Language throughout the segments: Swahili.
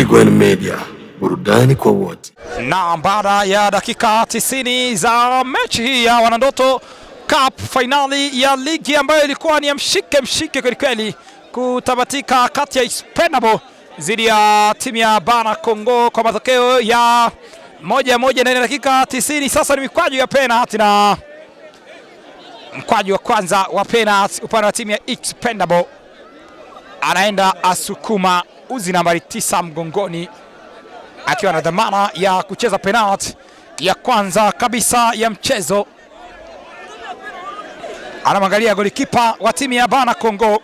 Trigwen Media, burudani kwa wote. Na baada ya dakika 90 za mechi hii ya Wanandoto Cup finali ya ligi ambayo ilikuwa ni ya mshike kweli kutabatika kati ya Expendable dhidi ya timu ya Bana Kongo kwa matokeo ya 1-1 na dakika 90. Sasa ni mikwaju ya penalty na mkwaju wa kwanza wa penalty upande wa timu ya Expendable anaenda Asukuma uzi nambari 9 mgongoni akiwa na dhamana ya kucheza penalty ya kwanza kabisa ya mchezo. Anamwangalia golikipa wa timu ya Bana Kongo,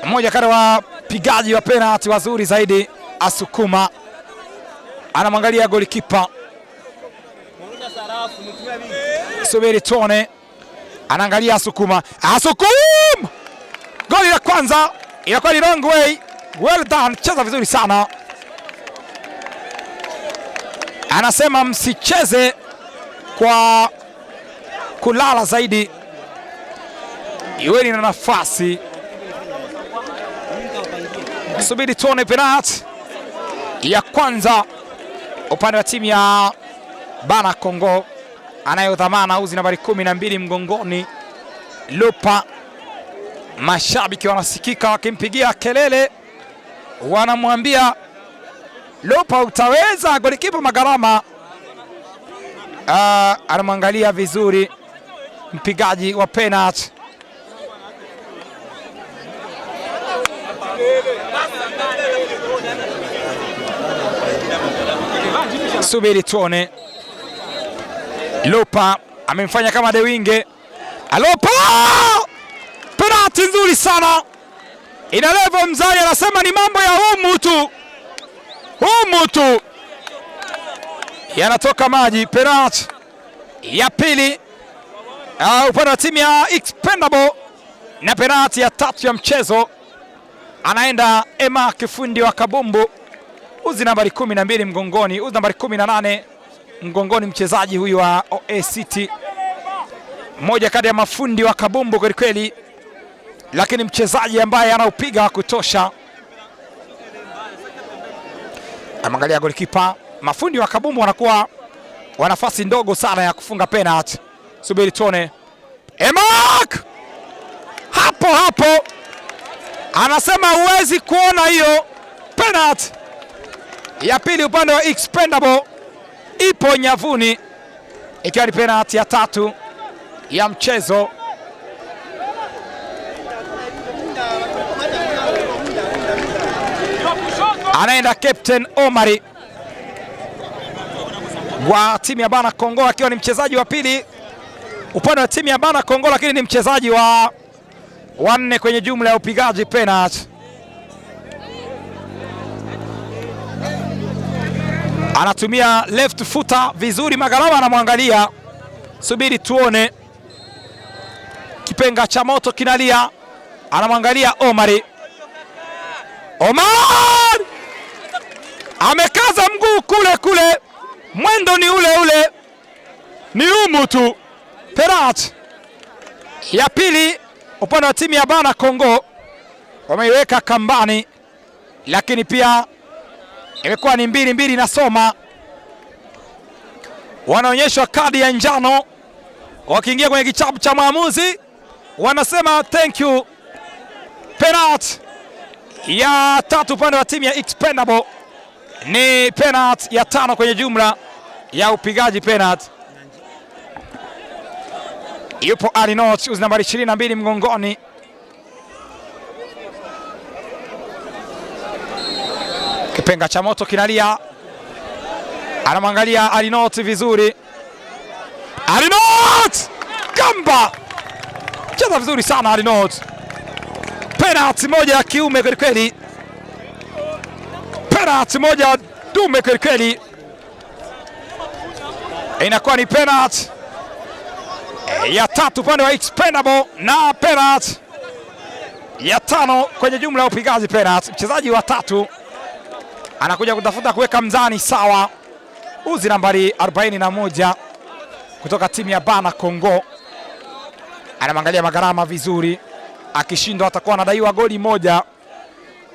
mmoja kati wa wapigaji wa penalty wazuri zaidi, Asukuma. Anamwangalia golikipa, subiri tuone. Anaangalia Asukuma, goli la kwanza inakuwa ni wrong way. Well done, cheza vizuri sana. Anasema msicheze kwa kulala zaidi, iweni na nafasi. Subiri tuone penalty ya kwanza upande wa timu ya Bana Kongo, anayodhamana uzi nambari 12 mgongoni, Lupa. Mashabiki wanasikika wakimpigia kelele, wanamwambia Lupa utaweza. Golikipa Magarama anamwangalia vizuri mpigaji wa penalty. Subiri tuone. Lupa amemfanya kama De Winge. Lupa! Penalty nzuri sana. Ina level mzali, anasema ni mambo ya humu tu. Yanatoka maji. Penalty ya pili upande wa timu ya Expendable na penalty ya tatu ya mchezo anaenda Emma Kifundi wa Kabumbu, uzi nambari 12 mgongoni, uzi nambari 18 mgongoni, mchezaji huyu wa OA City, mmoja kati ya mafundi wa Kabumbu kweli kweli, lakini mchezaji ambaye anaupiga kutosha. Anamwangalia golikipa. Mafundi wa Kabumbu wanakuwa wana nafasi ndogo sana ya kufunga penalty. Subiri tuone. Emak hapo anasema huwezi kuona hiyo. Penalty ya pili upande wa Expendable ipo nyavuni, ikiwa ni penalty ya tatu ya mchezo. Anaenda Captain Omari wa timu ya Bana Kongo, akiwa ni mchezaji wa pili upande wa timu ya Bana Kongo, lakini ni mchezaji wa 4 kwenye jumla ya upigaji penalty. Anatumia left footer vizuri. Magalama anamwangalia, subiri tuone. Kipenga cha moto kinalia, anamwangalia Omari. Omar amekaza mguu kule, mwendo ni ule, ni humu tu. Penalty ya pili upande wa timu ya Bana Kongo, wameiweka kambani, lakini pia imekuwa ni 2-2 na soma. Wanaonyeshwa kadi ya njano wakiingia kwenye kichapo cha maamuzi, wanasema thank you. Penalty ya tatu upande wa timu ya Expendable ni penalty ya 5 kwenye jumla ya upigaji penalty. Yupo Alinot uzi nambari 22 mgongoni. Kipenga cha moto kinalia, anamwangalia Alinot vizuri. Alinot gamba, cheza vizuri sana Alinot. Penalty moja ya kiume kweli, penalty moja dume kweli. Inakuwa ni penalty ya tatu upande wa Expendable na penalty ya 5 kwenye jumla ya upigaji penalty. Mchezaji wa tatu anakuja kutafuta kuweka mzani sawa, uzi nambari 41 kutoka timu ya Bana Kongo. Anamwangalia Magarama vizuri, akishindwa atakuwa anadaiwa goli moja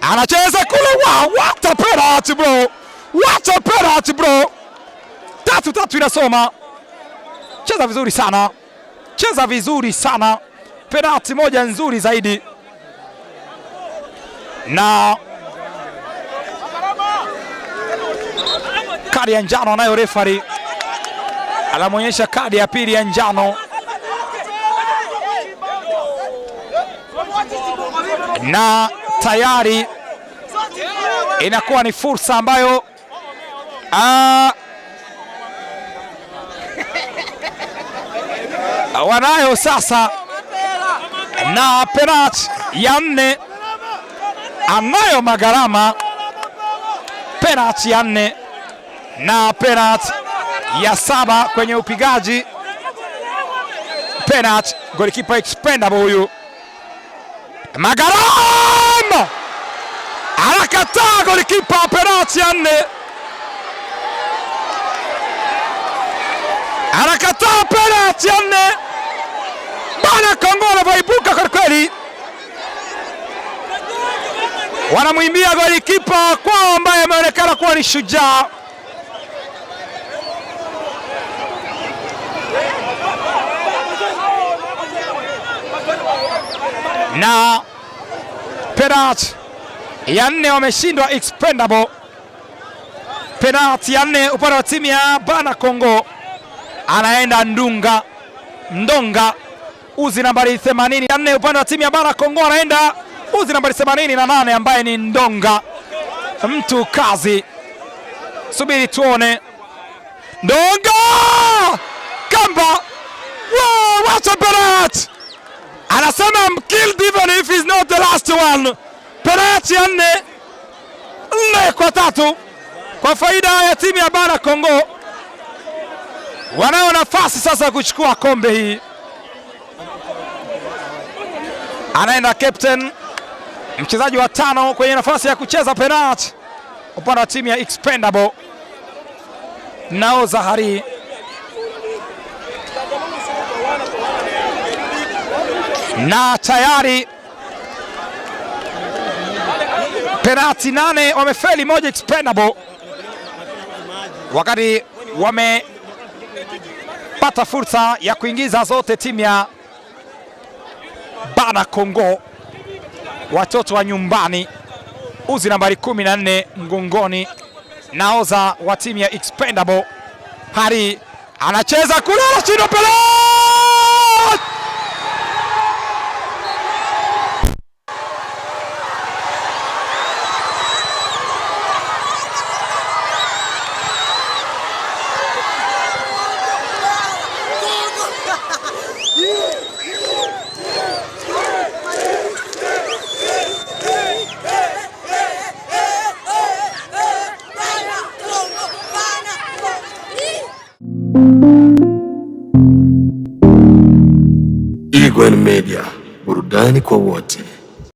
anacheza kule. Wow, what a penalty bro, what a penalty bro. 3-3 inasoma. Cheza vizuri sana, cheza vizuri sana. Penalty moja nzuri zaidi, na kadi ya njano anayo referee, anamonyesha kadi ya pili ya njano, na tayari inakuwa ni fursa ambayo wanayo sasa, na penalty ya 4 anayo Magarama, penalty ya 4 na penalty ya 7 kwenye upigaji. Penalty, golikipa expendable huyu Magarama anakataa, golikipa. Penalty ya 4 anakataa, penalty ya 4. Bana Kongo anavyoibuka kwa kweli, wanamwimbia golikipa kwao ambaye ameonekana kuwa ni shujaa. Na penalty ya 4 wameshindwa expendable. Penalty ya 4 upande wa timu ya Bana Kongo, anaenda Ndonga uzi nambari 84. Upande wa timu ya Bana Kongo anaenda uzi nambari 88 ambaye ni Ndonga, mtu kazi. Subiri tuone. Ndonga Kamba, wow, what a penalty. Anasema I'm killed even if he's not the last one. Penalty ya 4-3 kwa faida ya timu ya Bana Kongo. Wanayo nafasi sasa kuchukua kombe hii. Anaenda captain, mchezaji wa 5 kwenye nafasi ya kucheza penalty upande wa timu ya expendable, Nao Zahari. Na tayari penalty 8 wamefeli, moja expendable, wakati wamepata fursa ya kuingiza zote timu ya Bana Kongo. Watoto wa nyumbani, uzi nambari 14 mgongoni, naoza wa timu ya expendable. Hari anacheza kule, anashinda penalty. Igwan Media, burudani kwa wote.